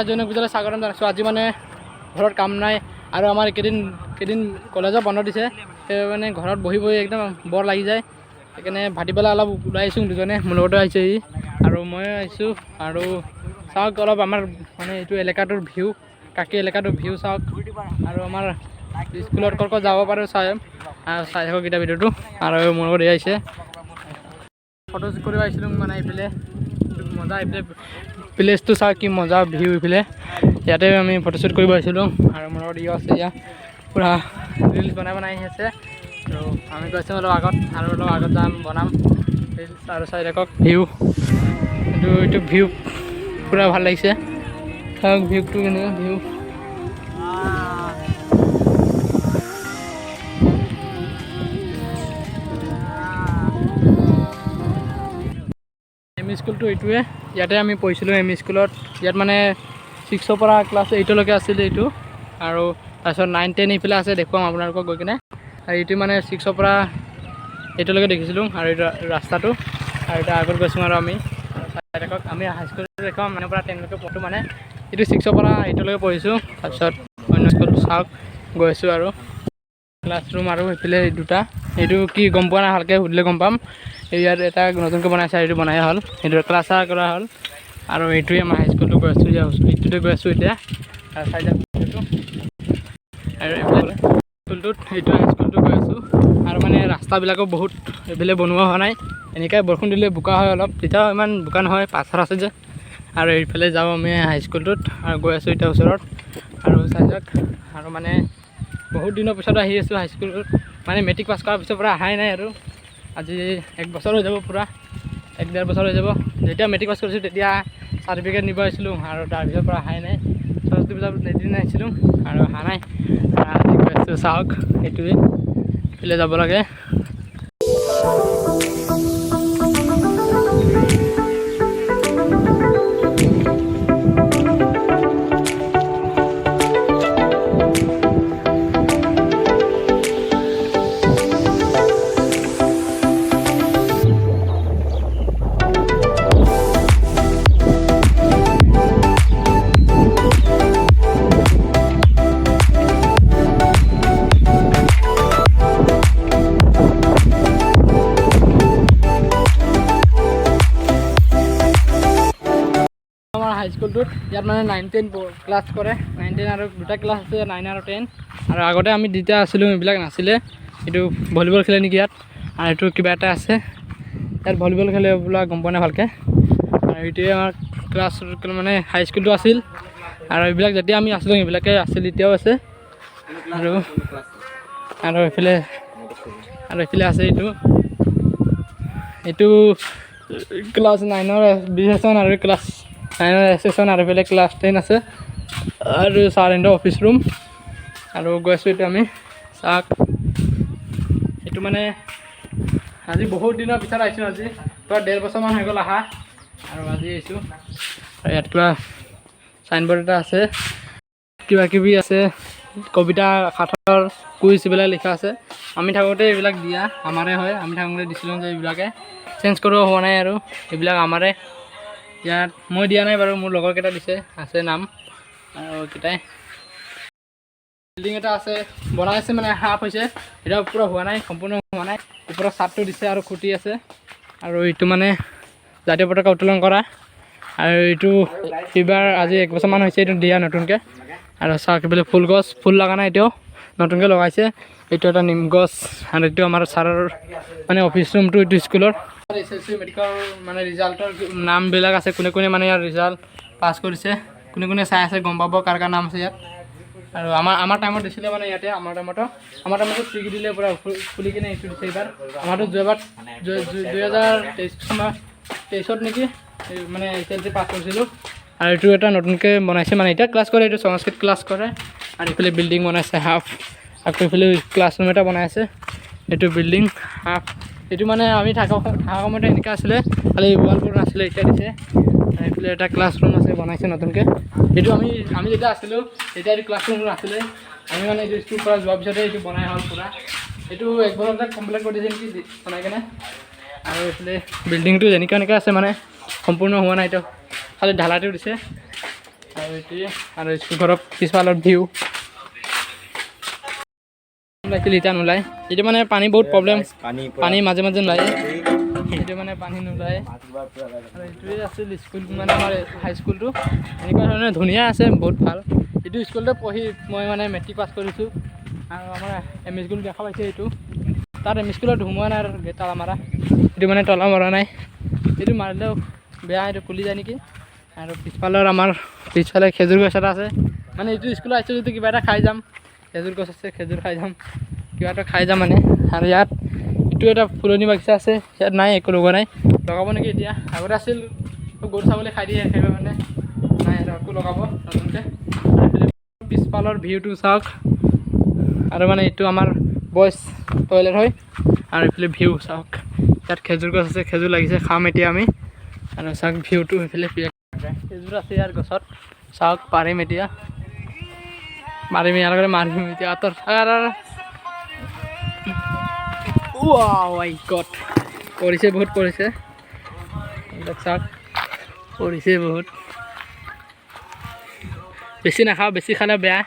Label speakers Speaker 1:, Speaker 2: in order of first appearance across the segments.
Speaker 1: জনক বিদ্যালয় স্বাগতম জনাইছোঁ। আজি মানে ঘৰত কাম নাই আৰু আমাৰ কেইদিন কলেজৰ বন্ধ দিছে, সেই মানে ঘৰত বহি একদম বৰ লাগি যায়। সেইকাৰণে ভাটিবেলা অলপ ওলাই আহিছোঁ দুজনে, মোৰ লগতে আহিছে ই আৰু মই আহিছোঁ। আৰু চাওক অলপ আমাৰ মানে এইটো এলেকাটোৰ ভিউ, কাকি এলেকাটোৰ ভিউ চাওক। আৰু আমাৰ স্কুলত ক'ত যাব পাৰোঁ চাই থাকক এতিয়া ভিডিঅ'টো। আৰু মোৰ লগত আহিছে ফটোশ্বুট কৰিব আহিছিলোঁ মানে এইফালে মজা, এইফালে প্লেচটো চাওক কি মজা ভিউ। এইফালে ইয়াতে আমি ফটোশ্বুট কৰিব আহিছিলোঁ আৰু মোৰ লগত আছে ইয়াত পূৰা ৰিলচ বনাই আহি আছে। আৰু আমি গৈছোঁ অলপ আগত আৰু অলপ আগত যাম বনাম ৰিলচ। আৰু চাই থাকক ভিউ, এইটো ভিউ পূৰা ভাল লাগিছে। চাওক ভিউটো কেনেকুৱা ভিউ। এম ই স্কুলটো এইটোৱে, ইয়াতে আমি পঢ়িছিলোঁ এম ই স্কুলত। ইয়াত মানে 6ৰ পৰা ক্লাছ 8লৈকে আছিলে এইটো, আৰু তাৰপিছত 9, 10 এইফালে আছে, দেখুৱাম আপোনালোকক গৈ কিনে। আৰু এইটো মানে 6ৰ পৰা 8লৈকে দেখিছিলোঁ আৰু এইটো ৰাস্তাটো। আৰু এতিয়া আগত গৈছোঁ আৰু আমি দেখক আমি হাইস্কুলটো দেখুৱাম মানে পৰা 10লৈকে পঢ়োঁ মানে। এইটো 6ৰ পৰা 8লৈকে পঢ়িছোঁ। তাৰপিছত অন্য স্কুল চাওক গৈছোঁ আৰু ক্লাছৰুম। আৰু সেইফালে দুটা, এইটো কি গম পোৱা নাই ভালকৈ, সুধিলে গম পাম। ইয়াত এটা নতুনকৈ বনাইছে, এইটো বনাই হ'ল, সেইটো ক্লাছাৰ কৰা হ'ল। আৰু এইটোৱে আমাৰ হাইস্কুলটো গৈ আছোঁ, এইটোতে গৈ আছোঁ এতিয়া। আৰু চাইডত আৰু স্কুলটোত এইটো হাইস্কুলটো গৈ আছোঁ। আৰু মানে ৰাস্তাবিলাকো বহুত এইফালে বনোৱা হোৱা নাই, এনেকৈ বৰষুণ দিলে বোকা হয় অলপ, তেতিয়াও ইমান বোকা নহয়, পাথৰ আছে যে। আৰু এইফালে যাওঁ আমি হাইস্কুলটোত আৰু গৈ আছোঁ এতিয়া ওচৰত। আৰু চাইডত আৰু মানে বহুত দিনৰ পিছত আহি আছোঁ হাইস্কুলটোত, মানে মেট্ৰিক পাছ কৰাৰ পিছৰ পৰা অহাই নাই। আৰু আজি 1 বছৰ হৈ যাব, পূৰা 1-1.5 বছৰ হৈ যাব। যেতিয়া মেট্ৰিক পাছ কৰিছোঁ তেতিয়া চাৰ্টিফিকেট নিব আহিছিলোঁ, আৰু তাৰপিছৰ পৰা অহাই নাই। সৰস্বতী পূজাত এদিন আহিছিলোঁ আৰু অহা নাই। আজি গৈ আছোঁ চাওক, সেইটোৱে এইফালে যাব লাগে। আমাৰ হাইস্কুলটোত ইয়াত মানে 9-10 ক্লাছ কৰে, 9-10 আৰু দুটা ক্লাছ আছে, 9 আৰু 10। আৰু আগতে আমি যেতিয়া আছিলোঁ এইবিলাক নাছিলে, এইটো ভলীবল খেলে নেকি ইয়াত, আৰু এইটো কিবা এটা আছে ইয়াত ভলীবল খেলে বোলা, গম পোৱা নাই ভালকৈ। আৰু এইটোৱে আমাৰ ক্লাছ মানে হাইস্কুলটো আছিল। আৰু এইবিলাক যেতিয়া আমি আছিলোঁ এইবিলাকে আছিল, এতিয়াও আছে। আৰু এইফালে আছে এইটো ক্লাছ 9ৰ বি ছেকশ্যন আৰু ক্লাছ 9ৰ এ ছেকশ্যন, আৰু এইফালে ক্লাছ 10 আছে। আৰু ছাৰেণ্টৰ অফিচ ৰুম। আৰু গৈ আছোঁ এতিয়া আমি চাওক, এইটো মানে আজি বহুত দিনৰ পিছত আহিছোঁ, আজি প্ৰায় 1.5 বছৰমান হৈ গ'ল আহা। আৰু আজি আহিছোঁ, আৰু ইয়াত কিবা চাইনবোৰ্ড এটা আছে, কিবা কিবি আছে, কবিতা, সাঁথৰ, কুইজ এইবিলাক লিখা আছে। আমি থাকোঁতে এইবিলাক দিয়া আমাৰে হয়, আমি থাকোঁতে দিছিলোঁ যে এইবিলাকে চেঞ্জ কৰিব হোৱা নাই। আৰু এইবিলাক আমাৰে, ইয়াত মই দিয়া নাই বাৰু, মোৰ লগৰকেইটা দিছে, আছে নাম। আৰু কেইটাই বিল্ডিং এটা আছে, বনাইছে মানে হাফ হৈছে, এতিয়া পূৰা হোৱা নাই, সম্পূৰ্ণ হোৱা নাই। ওপৰত ছাদটো দিছে আৰু খুঁটি আছে। আৰু এইটো মানে জাতীয় পতাকা উত্তোলন কৰা। আৰু এইটো এইবাৰ আজি 1 বছৰমান হৈছে এইটো দিয়া নতুনকৈ। আৰু চাওক এইফালে ফুল গছ, ফুল লগা নাই এতিয়াও, নতুনকৈ লগাইছে। এইটো এটা নিম গছ। আৰু এইটো আমাৰ ছাৰৰ মানে অফিচ ৰুমটো, এইটো স্কুলৰ SSC মেট্ৰিকৰ মানে ৰিজাল্টৰ নামবিলাক আছে, কোনে কোনে মানে ইয়াৰ ৰিজাল্ট পাছ কৰিছে, কোনে চাই আছে, গম পাব কাৰ নাম আছে ইয়াত। আৰু আমাৰ টাইমত দিছিলে মানে ইয়াতে, আমাৰ টাইমতো ছিগি দিলে পূৰা খুলি কিনে এইটো দিছে এইবাৰ। আমাৰতো যোৱাবাৰ 2023 নেকি মানে SSC পাছ কৰিছিলোঁ। আৰু এইটো এটা নতুনকৈ বনাইছে, মানে এতিয়া ক্লাছ কৰে, এইটো সংস্কৃত ক্লাছ কৰে। আৰু এইফালে বিল্ডিং বনাইছে হাফ, আকৌ এইফালে ক্লাছৰুম এটা বনাই আছে, এইটো বিল্ডিং হাফ। এইটো মানে আমি থকা সময়তে এনেকুৱা আছিলে, খালি ৱালবোৰ নাছিলে, এতিয়া দিছে। আৰু এইফালে এটা ক্লাছৰুম আছে, বনাইছে নতুনকৈ। এইটো আমি যেতিয়া আছিলোঁ তেতিয়া এইটো ক্লাছৰুম নাছিলে, আমি মানে এইটো স্কুল পৰা যোৱাৰ পিছতে এইটো বনাই হ'ল পূৰা। এইটো 1 বছৰতে কমপ্লিট কৰি দিছে নেকি বনাই কেনে। আৰু এইফালে বিল্ডিংটো যেনেকৈ আছে মানে সম্পূৰ্ণ হোৱা নাই, এইটো খালি ঢালাইটো দিছে। আৰু আৰু এইটোৱে আৰু স্কুল ঘৰৰ পিছফালৰ ভিউ ওলাইছিল এতিয়া নোলায় এইটো মানে পানী বহুত প্ৰব্লেম পানী মাজে মাজে নোলায় এইটো মানে পানী নোলায় আৰু এইটোৱে আছিল স্কুল মানে আমাৰ হাইস্কুলটো এনেকুৱা ধৰণে ধুনীয়া আছে বহুত ভাল এইটো স্কুলতে পঢ়ি মই মানে মেট্ৰিক পাছ কৰিছোঁ আৰু আমাৰ এম ই স্কুল দেখা পাইছে এইটো তাত এম ই স্কুলত সোমোৱা নাই আৰু তালা মাৰা এইটো মানে তলা মৰা নাই এইটো মাৰিলেও বেয়া এইটো খুলি যায় নেকি আৰু পিছফালৰ আমাৰ পিছফালে খেজুৰ গছ এটা আছে মানে এইটো স্কুলত আহিছোঁ যদি কিবা এটা খাই যাম খেজুৰ গছ আছে খেজুৰ খাই যাম কিবা এটা খাই যাম মানে আৰু ইয়াত এইটো এটা ফুলনি বাগিচা আছে ইয়াত নাই একো লগোৱা নাই লগাব নেকি এতিয়া আগতে আছিল গৰু ছাগলী খাই দিয়ে সেইবাবে মানে নাই আৰু একো লগাব নতুনকৈ পিছফালৰ ভিউটো চাওক আৰু মানে এইটো আমাৰ বইজ টয়লেট হয় আৰু এইফালে ভিউ চাওক ইয়াত খেজুৰ গছ আছে খেজুৰ লাগিছে খাম এতিয়া আমি আৰু চাওক ভিউটো সেইফালে খেজুৰ আছে ইয়াৰ গছত চাওক পাৰিম এতিয়া মাৰিম ইয়াৰ লগতে মাৰিম এতিয়া আঁতৰ গড পৰিছে বহুত পৰিছে চাওক পৰিছে বহুত বেছি নাখাওঁ বেছি খালে বেয়া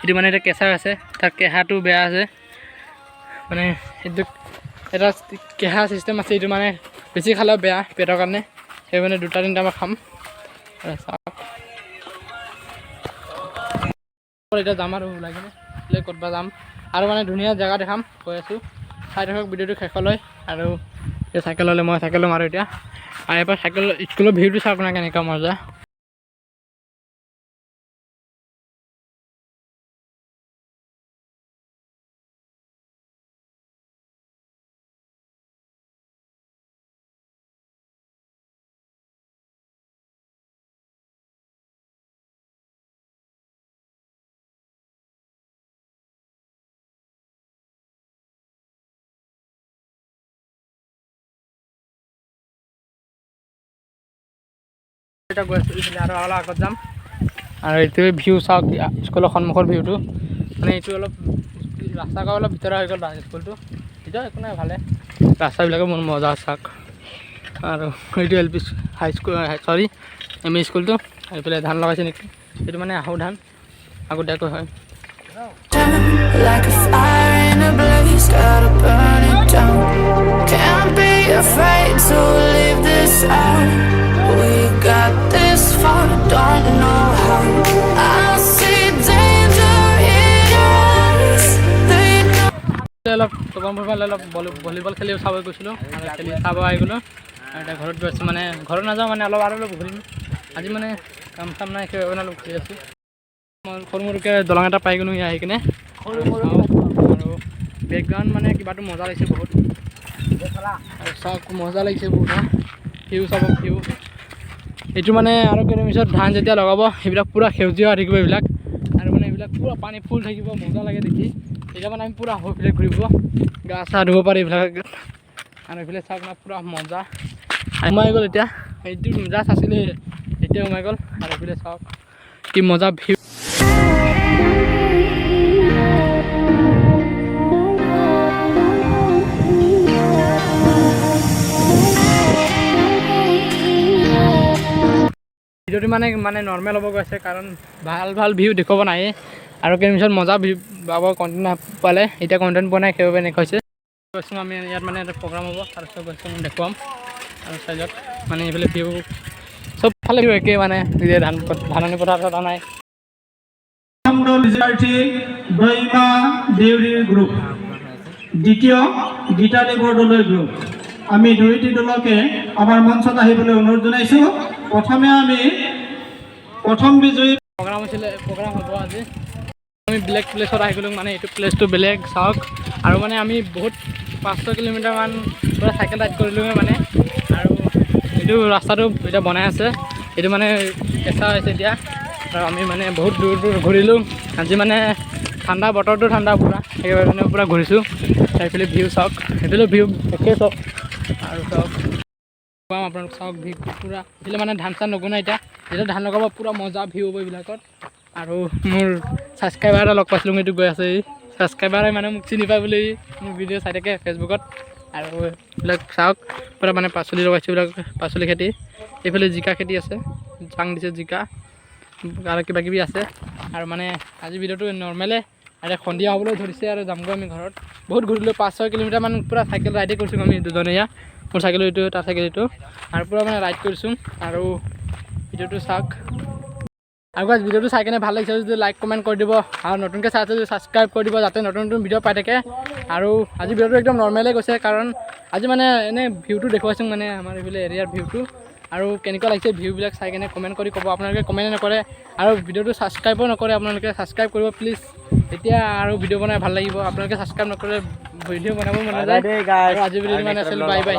Speaker 1: এইটো মানে এতিয়া কেঁচা আছে তাৰ কেঁহাটো বেয়া আছে মানে সেইটো এটা কেঁহা চিষ্টেম আছে এইটো মানে বেছি খালেও বেয়া পেটৰ কাৰণে সেই মানে 2-3টামান খাম চাওক এতিয়া যাম আৰু ওলাই কিনে ক'তবা যাম আৰু মানে ধুনীয়া জেগা দেখাম কৈ আছোঁ চাই থাকক ভিডিঅ'টো শেষলৈ আৰু এই চাইকেল ল'লে মই চাইকেল ল'ম আৰু এতিয়া আৰু এবাৰ চাইকেল স্কুলৰ ভিউটো চাওক না কেনেকুৱা মজা এতিয়া গৈ আছোঁ এইফালে আৰু অলপ আগত যাম আৰু এইটোৱে ভিউ চাওক স্কুলৰ সন্মুখৰ ভিউটো মানে এইটো অলপ ৰাস্তা অলপ ভিতৰত হৈ গ'ল স্কুলটো এতিয়া একো নাই ভালে ৰাস্তাবিলাকো মোৰ মজা চাওক আৰু এইটো এল পি হাইস্কুল চৰি এম ই স্কুলটো এইফালে ধান লগাইছে নেকি এইটো মানে আহু ধান আগতীয়াকৈ হয় We got this far, don't know how. I see danger in us. অলপ ভলীবল খেলি চাব গৈছিলোঁ আৰু খেলি চাব আহি গ'লোঁ আৰু এতিয়া ঘৰত গৈ আছোঁ মানে ঘৰত নাযাওঁ মানে অলপ আৰু অলপ ঘূৰিম আজি মানে কাম চাম নাই সেইবাবে অলপ ঘূৰি আছোঁ মই সৰু সৰুকৈ দলং এটা পাই গ'লোঁ আহি কিনে আৰু বেকগ্ৰাউণ্ড মানে কিবাটো মজা লাগিছে বহুত আৰু চাওক মজা লাগিছে বহুত ভিউ চাব ভিউ এইটো মানে আৰু কেইদিন পিছত ধান যেতিয়া লগাব সেইবিলাক পূৰা সেউজীয়া হৈ থাকিব এইবিলাক আৰু মানে এইবিলাক পূৰা পানী ফুল থাকিব মজা লাগে দেখি এতিয়া মানে আমি পূৰা সেইফালে ঘূৰিব গা চা ধুব পাৰি এইবিলাক আৰু এইফালে চাওক না পূৰা মজা সোমাই গ'ল এতিয়া এইটো জাষ্ট আছিলে এতিয়া সোমাই গ'ল আৰু এইফালে চাওক কি মজা ভিউ ভিডিঅ'টো মানে নৰ্মেল হ'ব গৈছে কাৰণ ভাল ভিউ দেখুৱাব নাহে আৰু কেইদিন পিছত মজা ভিউ পাব কণ্টেণ্ট পালে এতিয়া কণ্টেণ্ট পোৱা নাই সেইবাবে এনেকুৱা হৈছে গৈছোঁ আমি ইয়াত মানে এটা প্ৰগ্ৰাম হ'ব তাৰপিছত গৈছোঁ দেখুৱাম আৰু চাইজত মানে এইফালে ভিউ চবফালে ভিউ একেই মানে ধাননি পথাৰ থকা নাই
Speaker 2: দৈমা দেউৰীৰ গ্ৰুপ দ্বিতীয় গীতালী বৰদলৈ গ্ৰুপ আমি দুয়োটি দলকে আমাৰ মঞ্চত আহিবলৈ অনুৰোধ জনাইছোঁ প্ৰথমে আমি প্ৰথম বিজয়ী
Speaker 1: প্ৰগ্ৰাম হ'ব আজি আমি বেলেগ প্লেছত আহি গ'লোঁ মানে এইটো প্লেচটো বেলেগ চাওক আৰু মানে আমি বহুত 500 কিলোমিটাৰমান পৰা চাইকেল ৰাইড কৰিলোঁগৈ মানে আৰু এইটো ৰাস্তাটো এতিয়া বনাই আছে এইটো মানে কেঁচা হৈছে এতিয়া আৰু আমি মানে বহুত দূৰ ঘূৰিলোঁ আজি মানে ঠাণ্ডা বতৰটো ঠাণ্ডা পূৰা সেইবাবে মানে পূৰা ঘূৰিছোঁ সেইফালে ভিউ চাওক সেইফালেও ভিউ একেই চাওক আৰু চাওক পাম আপোনালোক চাওক ভিউ পূৰা এইফালে মানে ধান চান নগোনা এতিয়া ধান লগাব পূৰা মজা ভিউ হ'ব এইবিলাকত আৰু মোৰ ছাবস্ক্ৰাইবাৰ এটা লগ পাইছিলোঁ এইটো গৈ আছে এই ছাবস্ক্ৰাইবাৰে মানে মোক চিনি পাই বুলি মোৰ ভিডিঅ' চাই থাকে ফেচবুকত আৰু এইবিলাক চাওক পূৰা মানে পাচলি লগাইছোঁ এইবিলাক পাচলি খেতি এইফালে জিকা খেতি আছে জাং দিছে জিকা আৰু কিবা কিবি আছে আৰু মানে আজি ভিডিঅ'টো নৰ্মেলে আৰু সন্ধিয়া হ'বলৈ ধৰিছে আৰু যামগৈ আমি ঘৰত বহুত ঘূৰিলোঁ 5-6 কিলোমিটাৰমান পূৰা চাইকেল ৰাইডে কৰিছোঁ আমি দুজনে ইয়াত মোৰ চাইকেল এইটো তাৰ চাইকেল এইটো আৰু পূৰা মানে ৰাইড কৰিছোঁ আৰু ভিডিঅ'টো চাওক আৰু গাইজ ভিডিঅ'টো চাই কেনে ভাল লাগিছে যদি লাইক কমেণ্ট কৰি দিব আৰু নতুনকৈ চাই আছে যদি ছাবস্ক্ৰাইব কৰি দিব যাতে নতুন নতুন ভিডিঅ' পাই থাকে আৰু আজি ভিডিঅ'টো একদম নৰ্মেলেই গৈছে কাৰণ আজি মানে এনেই ভিউটো দেখুৱাইছোঁ মানে আমাৰ এইফালে এৰিয়াৰ ভিউটো আৰু কেনেকুৱা লাগিছে ভিউবিলাক চাই কেনে কমেণ্ট কৰি ক'ব আপোনালোকে কমেণ্ট নকৰে আৰু ভিডিঅ'টো ছাবস্ক্ৰাইবো নকৰে আপোনালোকে ছাবস্ক্ৰাইব কৰিব প্লিজ তেতিয়া আৰু ভিডিঅ' বনাই ভাল লাগিব আপোনালোকে ছাবস্ক্ৰাইব নকৰে ভিডিঅ' বনাব মন নাযায় আৰু আজি ভিডিঅ'টো মানে আছিল বাই বাই